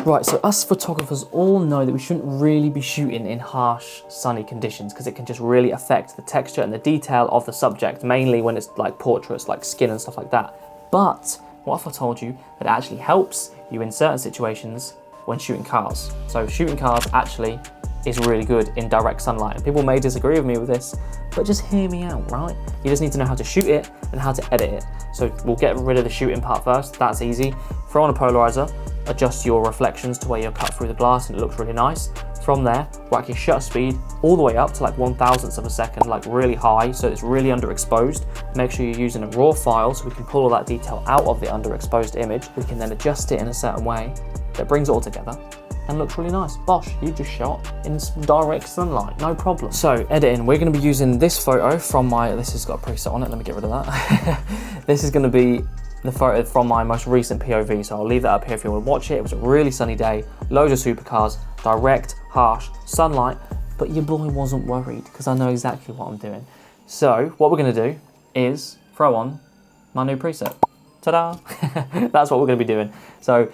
Right, so us photographers all know that we shouldn't really be shooting in harsh sunny conditions because it can just really affect the texture and the detail of the subject, mainly when it's like portraits, like skin and stuff like that. But what if I told you that it actually helps you in certain situations when shooting cars? So shooting cars actually is really good in direct sunlight, and people may disagree with me with this, but just hear me out, right? You just need to know how to shoot it and how to edit it. So we'll get rid of the shooting part first. That's easy. Throw on a polarizer, adjust your reflections to where you're cut through the glass and it looks really nice. From there, whack your shutter speed all the way up to like 1/1000th of a second, like really high, so it's really underexposed. Make sure you're using a raw file so we can pull all that detail out of the underexposed image. We can then adjust it in a certain way that brings it all together and looks really nice. Bosh, you just shot in direct sunlight, no problem. So editing, we're gonna be using this photo from my, this has got a preset on it, let me get rid of that. This is gonna be the photo from my most recent POV, so I'll leave that up here if you want to watch it. It was a really sunny day, loads of supercars, direct, harsh, sunlight, but your boy wasn't worried because I know exactly what I'm doing. So what we're gonna do is throw on my new preset. Ta-da! That's what we're gonna be doing. So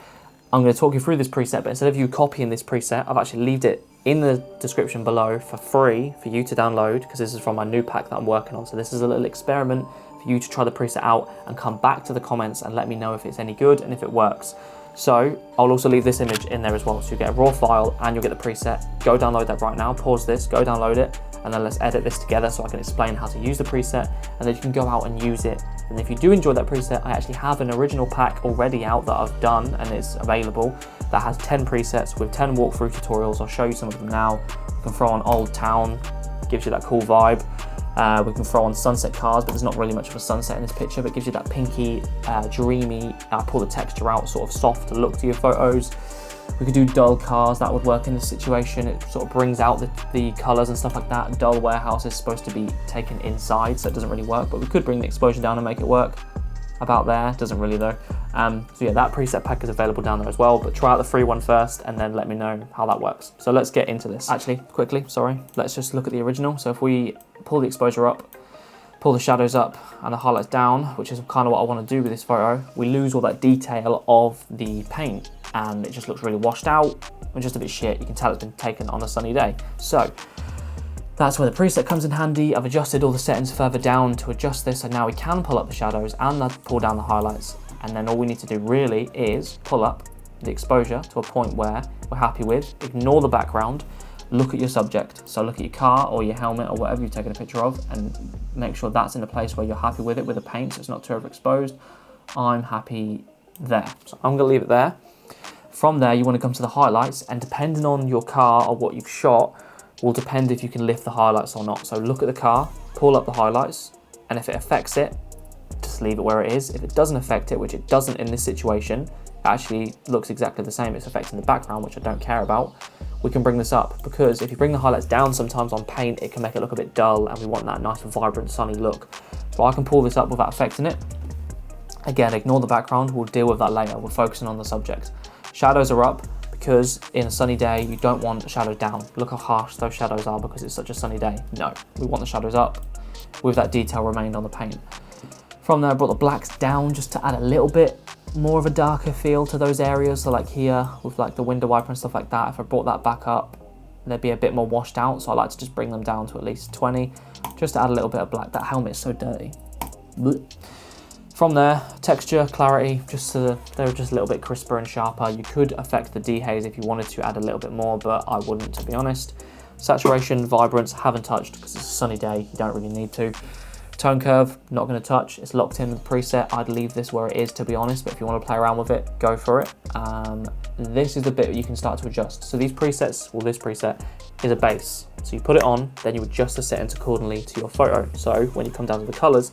I'm going to talk you through this preset, but instead of you copying this preset, I've actually left it in the description below for free for you to download, because this is from my new pack that I'm working on. So this is a little experiment for you to try the preset out and come back to the comments and let me know if it's any good and if it works. So I'll also leave this image in there as well. So you get a raw file and you'll get the preset. Go download that right now, pause this, go download it, and then let's edit this together so I can explain how to use the preset, and then you can go out and use it. And if you do enjoy that preset, I actually have an original pack already out that I've done and it's available that has 10 presets with 10 walkthrough tutorials. I'll show you some of them now. You can throw on Old Town, gives you that cool vibe. We can throw on sunset cars, but there's not really much of a sunset in this picture, but it gives you that pinky, dreamy, pull the texture out, sort of soft look to your photos. We could do dull cars, that would work in this situation. It sort of brings out the colors and stuff like that. Dull warehouse is supposed to be taken inside, so it doesn't really work, but we could bring the exposure down and make it work about there. Doesn't really though. So yeah, that preset pack is available down there as well, but try out the free one first and then let me know how that works. So let's get into this. Actually, quickly, sorry, let's just look at the original. So if we pull the exposure up, pull the shadows up and the highlights down, which is kind of what I want to do with this photo, we lose all that detail of the paint and it just looks really washed out and just a bit shit. You can tell it's been taken on a sunny day. So that's where the preset comes in handy. I've adjusted all the settings further down to adjust this, so now we can pull up the shadows and pull down the highlights. And then all we need to do really is pull up the exposure to a point where we're happy with, ignore the background, look at your subject. So look at your car or your helmet or whatever you've taken a picture of and make sure that's in a place where you're happy with it with the paint so it's not too overexposed. I'm happy there. So I'm gonna leave it there. From there, you want to come to the highlights, and depending on your car or what you've shot will depend if you can lift the highlights or not. So look at the car, pull up the highlights, and if it affects it, just leave it where it is. If it doesn't affect it, which it doesn't in this situation, it actually looks exactly the same. It's affecting the background, which I don't care about. We can bring this up because if you bring the highlights down sometimes on paint, it can make it look a bit dull and we want that nice, vibrant, sunny look. So I can pull this up without affecting it. Again, ignore the background, we'll deal with that later. We're focusing on the subject. Shadows are up because in a sunny day, you don't want the shadows down. Look how harsh those shadows are because it's such a sunny day. No, we want the shadows up with that detail remained on the paint. From there, I brought the blacks down just to add a little bit more of a darker feel to those areas. So like here with like the window wiper and stuff like that, if I brought that back up, they'd be a bit more washed out. So I like to just bring them down to at least 20, just to add a little bit of black. That helmet's so dirty. Blech. From there, texture, clarity, just so they're just a little bit crisper and sharper. You could affect the dehaze if you wanted to add a little bit more, but I wouldn't, to be honest. Saturation, vibrance, haven't touched because it's a sunny day, you don't really need to. Tone curve, not going to touch, it's locked in with the preset. I'd leave this where it is, to be honest, but if you want to play around with it, go for it. This is the bit you can start to adjust. So these presets, well, this preset is a base. So you put it on, then you adjust the settings accordingly to your photo. So when you come down to the colors,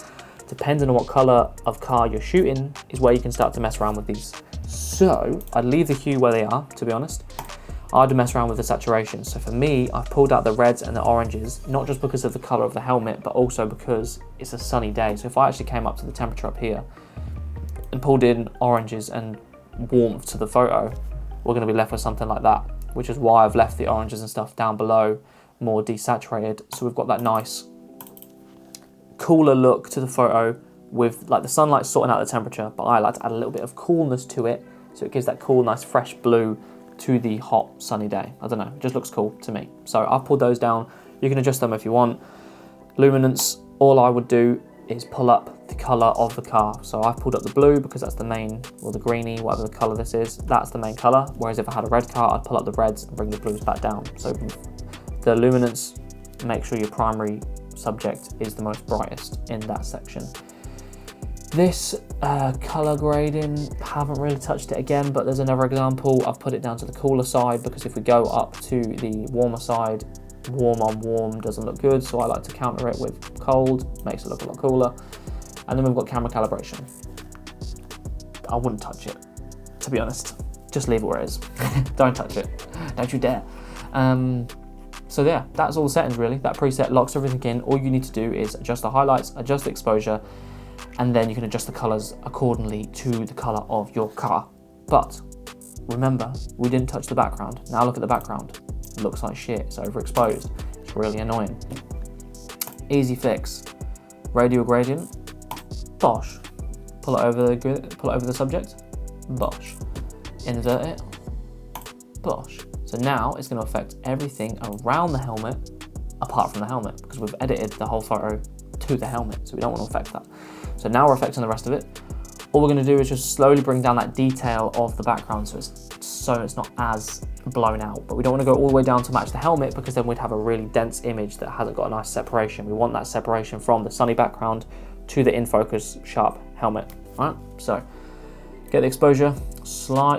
depending on what color of car you're shooting is where you can start to mess around with these. So I'd leave the hue where they are, to be honest. I'd mess around with the saturation. So for me, I've pulled out the reds and the oranges, not just because of the color of the helmet, but also because it's a sunny day. So if I actually came up to the temperature up here and pulled in oranges and warmth to the photo, we're gonna be left with something like that, which is why I've left the oranges and stuff down below more desaturated. So we've got that nice cooler look to the photo with like the sunlight sorting out the temperature, but I like to add a little bit of coolness to it so it gives that cool, nice, fresh blue to the hot sunny day. I don't know, it just looks cool to me. So I've pulled those down. You can adjust them if you want. Luminance, all I would do is pull up the color of the car. So I've pulled up the blue because that's the main, or the greeny, whatever the color this is, that's the main color. Whereas if I had a red car, I'd pull up the reds and bring the blues back down. So the luminance, make sure your primary subject is the most brightest in that section. This color grading, haven't really touched it again, but there's another example. I've put it down to the cooler side because if we go up to the warmer side, warm on warm doesn't look good, so I like to counter it with cold, makes it look a lot cooler. And then we've got camera calibration. I wouldn't touch it, to be honest. Just leave it where it is. Don't touch it, don't you dare. So yeah, that's all the settings really. That preset locks everything in. All you need to do is adjust the highlights, adjust the exposure, and then you can adjust the colors accordingly to the color of your car. But remember, we didn't touch the background. Now look at the background. It looks like shit, it's overexposed. It's really annoying. Easy fix. Radial gradient, bosh. Pull it over the subject, bosh. Invert it, bosh. So now it's going to affect everything around the helmet, apart from the helmet, because we've edited the whole photo to the helmet, so we don't want to affect that. So now we're affecting the rest of it. All we're going to do is just slowly bring down that detail of the background so it's not as blown out. But we don't want to go all the way down to match the helmet, because then we'd have a really dense image that hasn't got a nice separation. We want that separation from the sunny background to the in focus sharp helmet. All right, so get the exposure,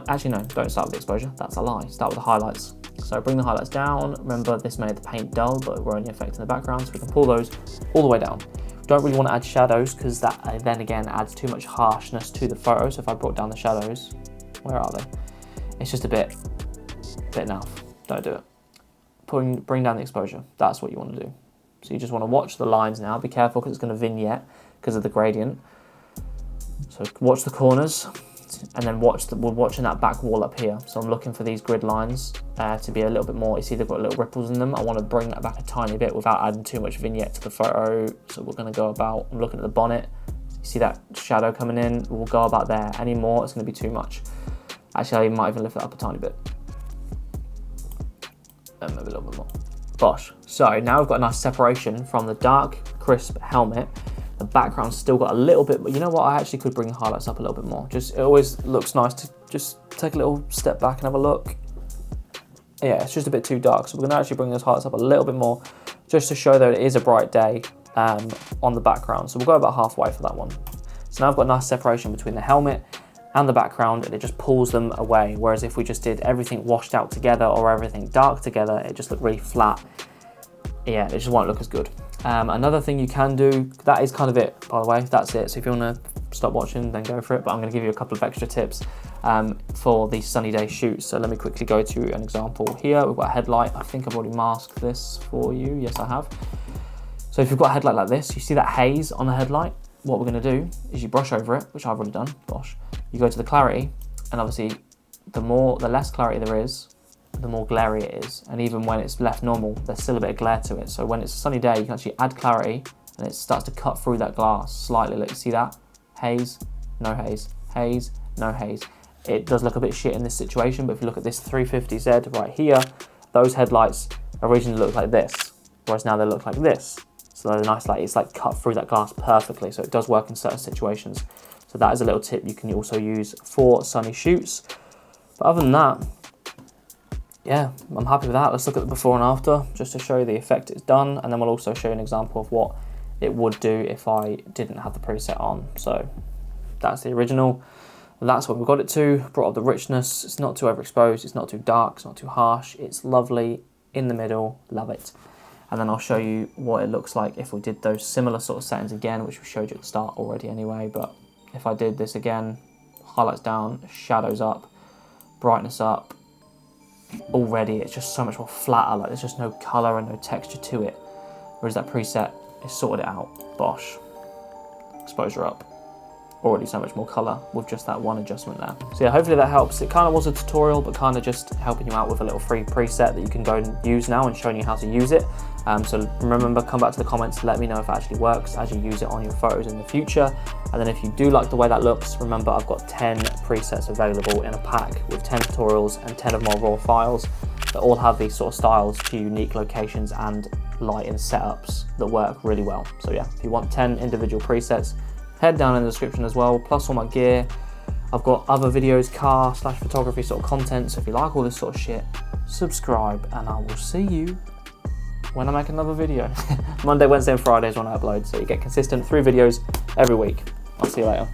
actually no, don't start with the exposure, that's a lie. Start with the highlights. So bring the highlights down. Remember, this made the paint dull, but we're only affecting the background, so we can pull those all the way down. Don't really want to add shadows because that then again adds too much harshness to the photo. So if I brought down the shadows, where are they? It's just a bit naff. Don't do it. Bring down the exposure. That's what you want to do. So you just want to watch the lines now. Be careful because it's going to vignette because of the gradient. So watch the corners, and then we're watching that back wall up here. So I'm looking for these grid lines to be a little bit more, you see they've got little ripples in them. I want to bring that back a tiny bit without adding too much vignette to the photo. So we're going to go about, I'm looking at the bonnet. You see that shadow coming in? We'll go about there. Any more, it's going to be too much. Actually, I might even lift it up a tiny bit. And maybe a little bit more. Bosh. So now we've got a nice separation from the dark, crisp helmet. The background's still got a little bit, but you know what? I actually could bring the highlights up a little bit more. It always looks nice to just take a little step back and have a look. Yeah, it's just a bit too dark. So we're gonna actually bring those highlights up a little bit more just to show that it is a bright day on the background. So we'll go about halfway for that one. So now I've got a nice separation between the helmet and the background, and it just pulls them away. Whereas if we just did everything washed out together or everything dark together, it just looked really flat. Yeah, it just won't look as good. Another thing you can do, that is kind of it, by the way, that's it. So if you wanna stop watching, then go for it. But I'm gonna give you a couple of extra tips for the sunny day shoots. So let me quickly go to an example here. We've got a headlight. I think I've already masked this for you. Yes, I have. So if you've got a headlight like this, you see that haze on the headlight? What we're gonna do is you brush over it, which I've already done, gosh. You go to the clarity, and obviously the less clarity there is, the more glary it is. And even when it's left normal, there's still a bit of glare to it. So when it's a sunny day, you can actually add clarity and it starts to cut through that glass slightly. Like, you see that? Haze, no haze, haze, no haze. It does look a bit shit in this situation, but if you look at this 350Z right here, those headlights originally looked like this, whereas now they look like this. So they're nice, like it's like cut through that glass perfectly. So it does work in certain situations. So that is a little tip you can also use for sunny shoots. But other than that, yeah, I'm happy with that. Let's look at the before and after, just to show you the effect it's done. And then we'll also show you an example of what it would do if I didn't have the preset on. So that's the original. That's what we've got it to. Brought up the richness. It's not too overexposed. It's not too dark. It's not too harsh. It's lovely in the middle. Love it. And then I'll show you what it looks like if we did those similar sort of settings again, which we showed you at the start already anyway. But if I did this again, highlights down, shadows up, brightness up, already it's just so much more flatter. Like there's just no color and no texture to it. Whereas that preset is sorted it out. Bosh. Exposure up. already so much more color with just that one adjustment there. So yeah, hopefully that helps. It kind of was a tutorial, but kind of just helping you out with a little free preset that you can go and use now and showing you how to use it. So remember, come back to the comments, let me know if it actually works as you use it on your photos in the future. And then if you do like the way that looks, remember I've got 10 presets available in a pack with 10 tutorials and 10 of my raw files that all have these sort of styles to unique locations and lighting setups that work really well. So yeah, if you want 10 individual presets, head down in the description as well, plus all my gear. I've got other videos, car/photography sort of content, so if you like all this sort of shit, subscribe, and I will see you when I make another video. Monday, Wednesday, and Friday is when I upload, so you get consistent 3 videos every week. I'll see you later.